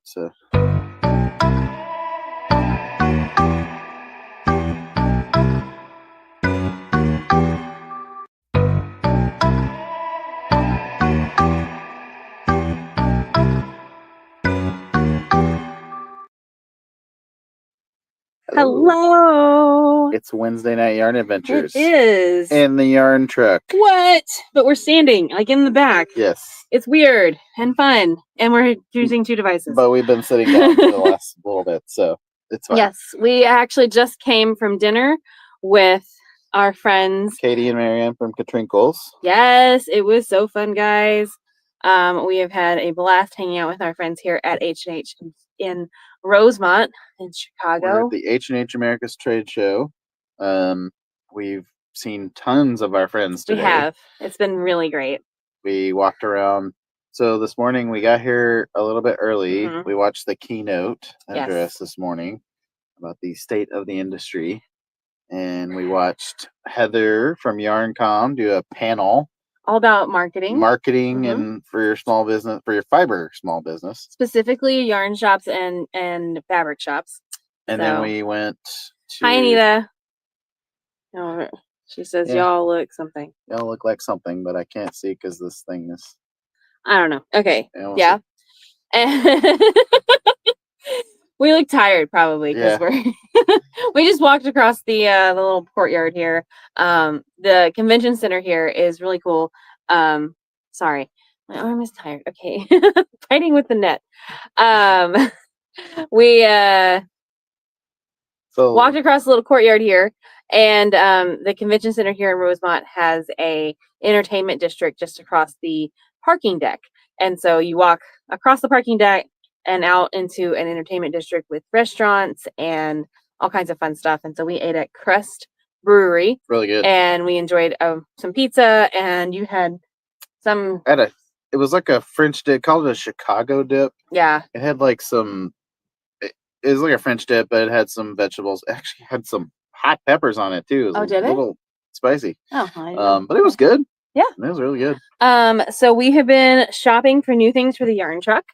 So. Hello. It's Wednesday Night Yarn Adventures. It is. In the yarn truck. What? But we're standing, like in the back. Yes. It's weird and fun. And we're using two devices. But we've been sitting down for the last little bit, so it's fine. Yes. We actually just came from dinner with our friends. Katy and Marianne from Katrinkles. Yes. It was so fun, guys. We have had a blast hanging out with our friends here at H&H in Rosemont in Chicago. We're at the H&H America's Trade Show. We've seen tons of our friends today. We have. It's been really great. We walked around. So this morning we got here a little bit early. Mm-hmm. We watched the keynote address this morning about the state of the industry. And we watched Heather from YarnCom do a panel. All about marketing. Marketing and for your small business, for your fiber small business. Specifically yarn shops and fabric shops. And then we went to... Hi, Anita. Oh, she says y'all look something. Y'all look like something, but I can't see because this thing is... I don't know. Okay. Yeah. We look tired probably because we just walked across the little courtyard here. The convention center here is really cool. Sorry, my arm is tired. Okay, fighting with the net. We walked across the little courtyard here, and the convention center here in Rosemont has a entertainment district just across the parking deck, and so you walk across the parking deck and out into an entertainment district with restaurants and all kinds of fun stuff. And so we ate at Crest Brewery. Really good. And we enjoyed some pizza, and you had some... It was like a French dip, called it a Chicago dip. Yeah. It had like some... It was like a French dip, but it had some vegetables. It actually had some hot peppers on it, too. It was did it? A little spicy. Oh, but it was good. Yeah. It was really good. So we have been shopping for new things for the yarn truck.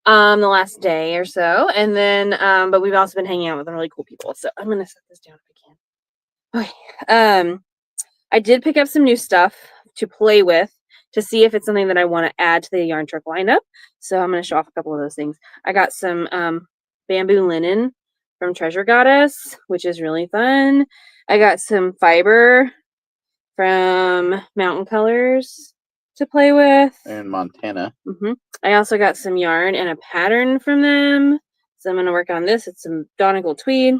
The last day or so, and then but we've also been hanging out with some really cool people. So I'm gonna set this down if I can. Okay. I did pick up some new stuff to play with to see if it's something that I want to add to the yarn truck lineup. So I'm gonna show off a couple of those things. I got some bamboo linen from Treasure Goddess, which is really fun. I got some fiber from Mountain Colors to play with. In Montana. I also got some yarn and a pattern from them. So I'm going to work on this. It's some Donegal tweed.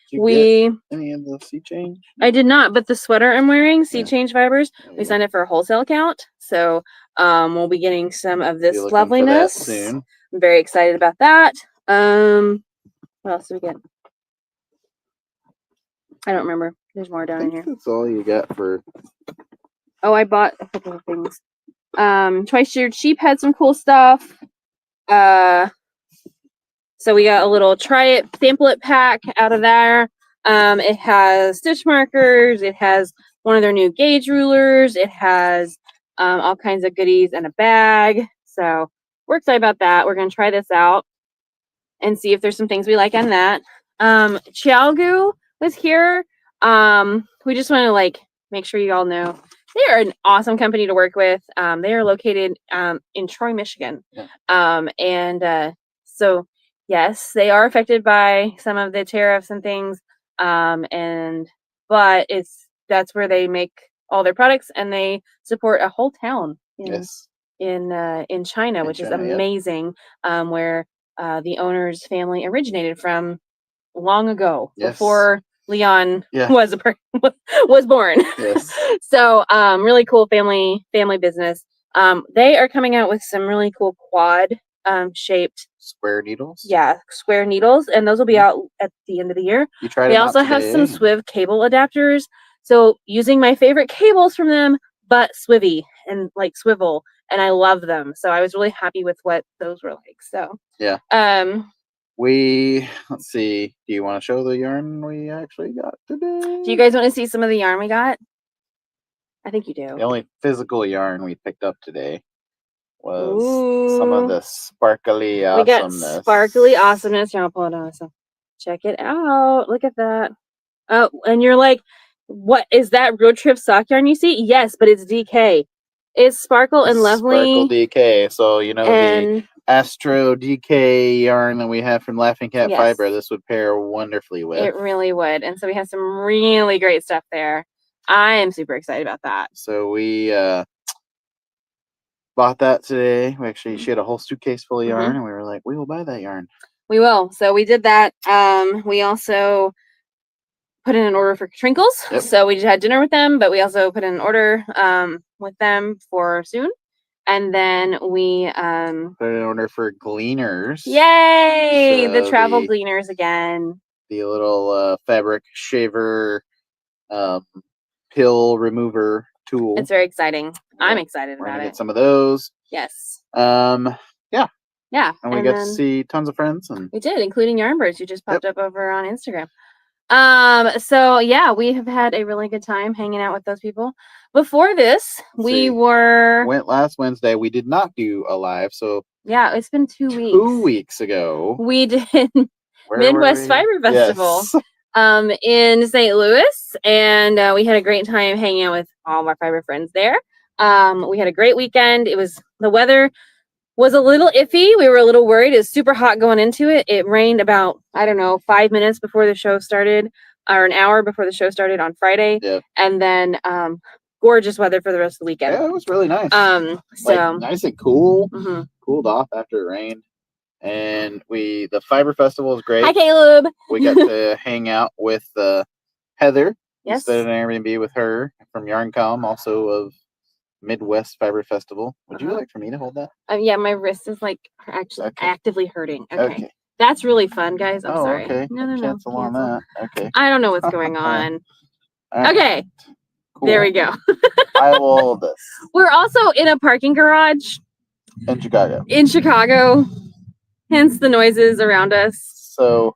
Did you get any of the sea change? I did not, but the sweater I'm wearing, sea change fibers, we signed up for a wholesale account. So we'll be getting some of this loveliness. Soon. I'm very excited about that. What else did we get? I don't remember. There's more down in here. That's all you got for... Oh, I bought a couple of things. Twice-sheared sheep had some cool stuff. So we got a little try it, sample it pack out of there. It has stitch markers. It has one of their new gauge rulers. It has all kinds of goodies and a bag. So we're excited about that. We're going to try this out and see if there's some things we like on that. Chiaogu was here. We just want to make sure you all know they are an awesome company to work with. They are located in Troy, Michigan. Yeah. So yes, they are affected by some of the tariffs and things. But that's where they make all their products, and they support a whole town in China, which is amazing. Where the owner's family originated from long ago, before Leon was born. Yes. So really cool family business. They are coming out with some really cool quad shaped square needles. Yeah, square needles, and those will be out at the end of the year. They also have some Swiv cable adapters. So using my favorite cables from them, but Swivy and swivel, and I love them. So I was really happy with what those were like. So yeah. Let's see. Do you want to show the yarn we actually got today? Do you guys want to see some of the yarn we got? I think you do. The only physical yarn we picked up today was some of the sparkly We got awesomeness. sparkly awesomeness. Here, I'll pull it out. So check it out. Look at that. Oh, and you're like, what is that road trip sock yarn you see? Yes, but it's DK. It's Sparkle and Lovely. Sparkle DK. So, you know, and the Astro DK yarn that we have from Laughing Cat Yes. Fiber, this would pair wonderfully with. It really would. And so we have some really great stuff there. I am super excited about that. So we bought that today. She had a whole suitcase full of yarn, and we were like, we will buy that yarn. We will. So we did that. We also put in an order for Trinkles. Yep. So we just had dinner with them, but we also put in an order with them for soon. And then we put in an order for Gleaners. Yay! So the travel Gleaners again. The little fabric shaver pill remover tool. It's very exciting. Yeah. I'm excited We're about gonna it. get some of those. Yes. Yeah. Yeah. And we got to see tons of friends. And we did, including Yarnbirds, who just popped up over on Instagram. So yeah, we have had a really good time hanging out with those people. Before this, we went last Wednesday. We did not do a live, so yeah, it's been 2 weeks. 2 weeks ago, we did Midwest Fiber Festival. Yes. In St. Louis, and we had a great time hanging out with all of our fiber friends there. We had a great weekend. The weather was a little iffy. We were a little worried. It was super hot going into it. It rained about, 5 minutes before the show started, or an hour before the show started on Friday. Yep. And then gorgeous weather for the rest of the weekend. Yeah, it was really nice. Nice and cool. Mm-hmm. Cooled off after it rained. And the Fiber Festival is great. Hi, Caleb. We got to hang out with Heather. Yes. We stayed at an Airbnb with her from Yarncom, also of Midwest Fiber Festival. Would you like for me to hold that? Yeah, my wrist is actually actively hurting. Okay. That's really fun, guys. I'm sorry. Okay. No. Cancel on that. Okay. I don't know what's going on. Right. Okay. Cool. There we go. I will hold this. We're also in a parking garage. In Chicago. Hence the noises around us. So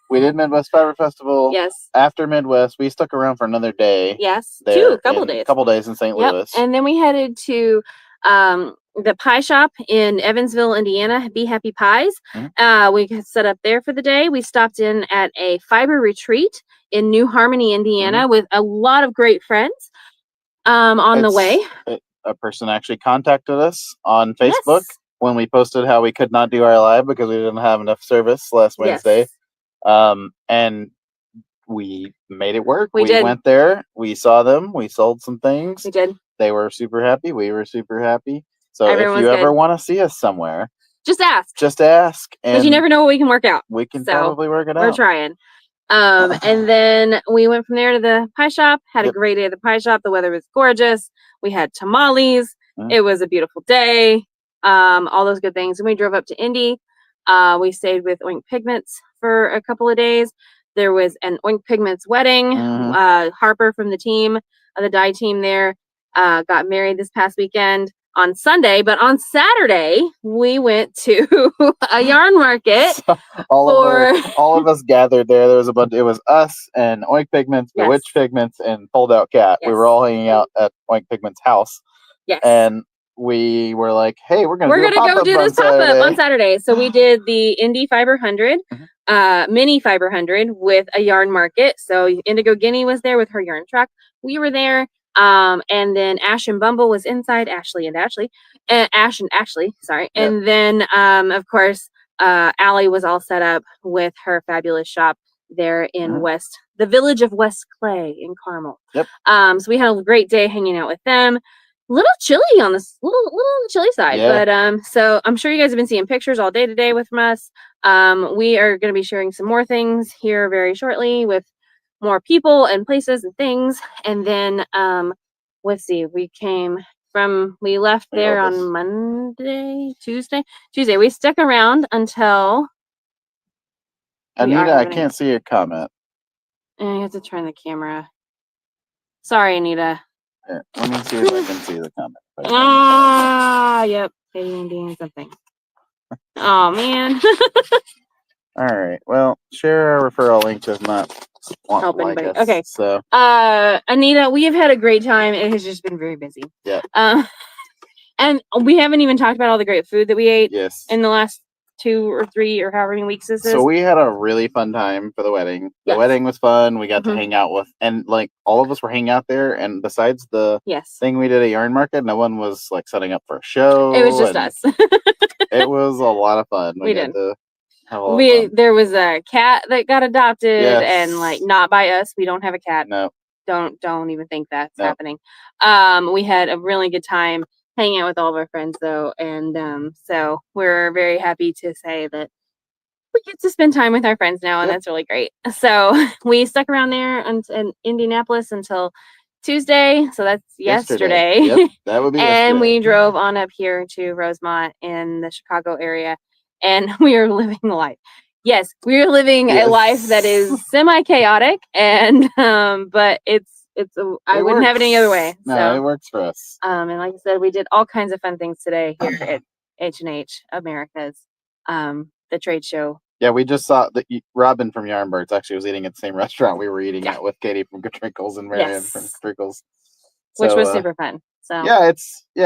we did Midwest Fiber Festival. Yes. After Midwest, we stuck around for another day. Yes. A couple days in St. Louis. And then we headed to the pie shop in Evansville, Indiana, Be Happy Pies. Mm-hmm. We set up there for the day. We stopped in at a fiber retreat in New Harmony, Indiana, with a lot of great friends on the way. A person actually contacted us on Facebook. Yes. When we posted how we could not do our live because we didn't have enough service last Wednesday. Yes. And we made it work. We went there. We saw them. We sold some things. We did. They were super happy. We were super happy. So if you ever want to see us somewhere, just ask. Because you never know what we can work out. We can probably work it out. We're trying. And then we went from there to the pie shop. Had a great day at the pie shop. The weather was gorgeous. We had tamales. Mm-hmm. It was a beautiful day. All those good things. And we drove up to Indy. We stayed with Oink Pigments for a couple of days. There was an Oink Pigments wedding. Harper from the team, the dye team there, got married this past weekend on Sunday. But on Saturday, we went to a yarn market. So all of us gathered there. There was a bunch. It was us and Oink Pigments, Bewitched Pigments, and Fold Out Cat. Yes. We were all hanging out at Oink Pigments' house. Yes. And we were like, hey, we're gonna go do this pop-up on Saturday. So we did the Indie Fiber 100, Mini Fiber 100 with a yarn market. So Indigo Guinea was there with her yarn truck. We were there. And then Ash and Bumble was inside, Ash and Ashley, sorry. Yep. And then, of course, Allie was all set up with her fabulous shop there in the village of West Clay in Carmel. Yep. So we had a great day hanging out with them. Little chilly on this, little on the chilly side, but so I'm sure you guys have been seeing pictures all day today with us. We are going to be sharing some more things here very shortly with more people and places and things. And then let's see, we left there on Tuesday. We stuck around until Anita, I can't see your comment. And you have to turn the camera. Sorry, Anita. Here, let me see if I can see the comment. Yep. Katy and Dean something. Oh, man. All right. Well, share our referral link does not help anybody. Us, okay. So, Anita, we have had a great time. It has just been very busy. Yeah. And we haven't even talked about all the great food that we ate in the last 2 or 3 or however many weeks this is. So we had a really fun time for the wedding. The wedding was fun. We got to hang out with, and like all of us were hanging out there. And besides the thing we did at Yarn Market, no one was like setting up for a show. It was just us. It was a lot of fun. We did. There was a cat that got adopted, and like not by us. We don't have a cat. No. Don't even think that's happening. We had a really good time hanging out with all of our friends though, and so we're very happy to say that we get to spend time with our friends now, and that's really great. So we stuck around there in Indianapolis until Tuesday. So that's yesterday. Yep, that would be and we drove on up here to Rosemont in the Chicago area, and we are living the life. Yes, we are living a life that is semi-chaotic, and but I wouldn't have it any other way. No, so, it works for us. And like I said, we did all kinds of fun things today here at H&H America's, the trade show. Yeah, we just saw that Robin from Yarnbirds actually was eating at the same restaurant we were eating at with Katy from Trinkles and Marianne from Trinkles. Which was super fun. So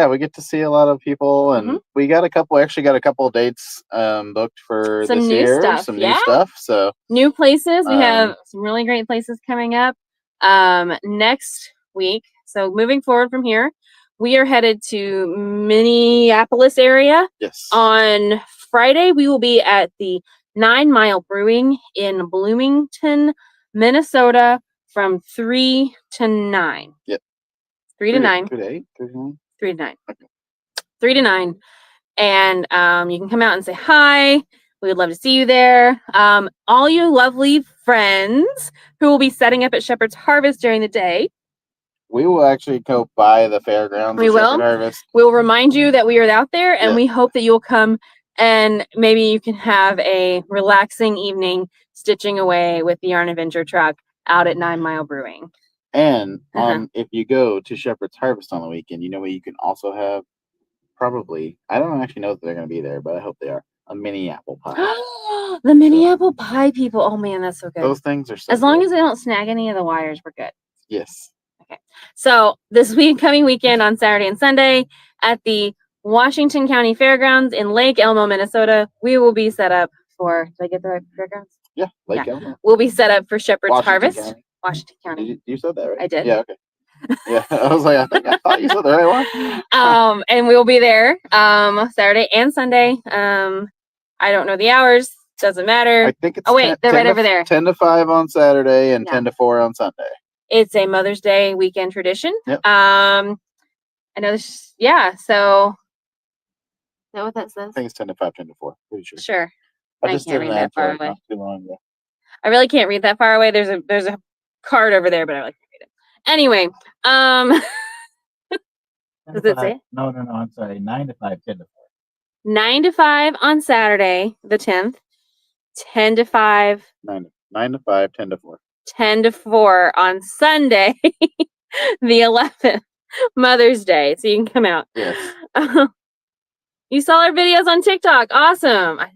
we get to see a lot of people, and we got a couple of dates booked for some this new year. Stuff. Some new stuff. So new places. We have some really great places coming up next week. So moving forward from here, we are headed to Minneapolis area. Yes. On Friday, we will be at the 9 Mile Brewing in Bloomington, Minnesota from 3 to 9. Yep. 3 to 9. 3 to 8? 3 to 9? 3 to 9. 3 to 9. And you can come out and say hi. We would love to see you there. All you lovely friends who will be setting up at Shepherd's Harvest during the day. We will actually go by the fairgrounds. We will. We'll remind you that we are out there, and we hope that you'll come and maybe you can have a relaxing evening stitching away with the Yarn Adventure truck out at 9 Mile Brewing. And if you go to Shepherd's Harvest on the weekend, you know what you can also have? Probably, I don't actually know if they're going to be there, but I hope they are. A mini apple pie. The mini apple pie people. Oh man, that's so good. Those things are so As long as they don't snag any of the wires, we're good. Yes. Okay. So this coming weekend on Saturday and Sunday at the Washington County Fairgrounds in Lake Elmo, Minnesota, we will be set up for. Did I get the right fairgrounds? Yeah, Lake Elmo. We'll be set up for Shepherd's Washington Harvest. County. Washington County. You said that right? I did. Yeah. Okay. Yeah, I was like, I thought you said the right one. And we'll be there Saturday and Sunday. I don't know the hours. Doesn't matter. I think it's. Oh wait, they're right over there. 10 to 5 on Saturday and 10 to 4 on Sunday. It's a Mother's Day weekend tradition. Yep. I know this. Yeah. So. Is that what that says? I think it's 10 to 5, 10 to 4. Pretty sure. Sure. I just can't did read that far away. Not too long ago. I really can't read that far away. There's a card over there, but I like to read it. Anyway, does it say? No, I'm sorry. 9 to 5, 10 to 4. 9 to 5 on Saturday, the 10th. 10 to 5. 9 to 5, 10 to 4. 10 to 4 on Sunday, the 11th, Mother's Day. So you can come out. Yes. You saw our videos on TikTok. Awesome. I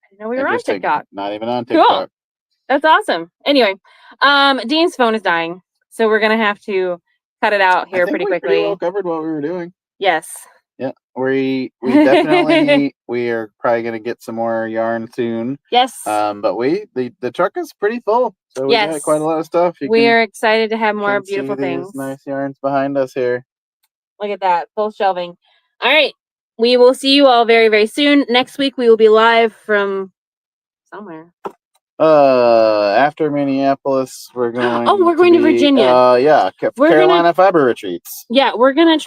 didn't know we were on TikTok. Not even on TikTok. Cool. That's awesome. Anyway, Dean's phone is dying, so we're gonna have to cut it out here pretty quickly. Pretty well covered what we were doing. Yes. Yeah, we definitely we are probably gonna get some more yarn soon. Yes. But the truck is pretty full, so we got quite a lot of stuff. We are excited to have more beautiful things. Nice yarns behind us here. Look at that, full shelving. All right, we will see you all very, very soon. Next week we will be live from somewhere. After Minneapolis, we're going. Oh, we're going to Virginia. Yeah, Carolina Fiber Retreats. Yeah, we're gonna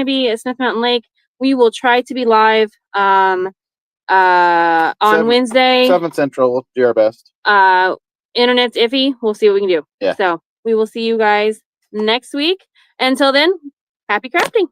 be at Smith Mountain Lake. We will try to be live on Wednesday. 7 Central. We'll do our best. Internet's iffy. We'll see what we can do. Yeah. So we will see you guys next week. Until then, happy crafting.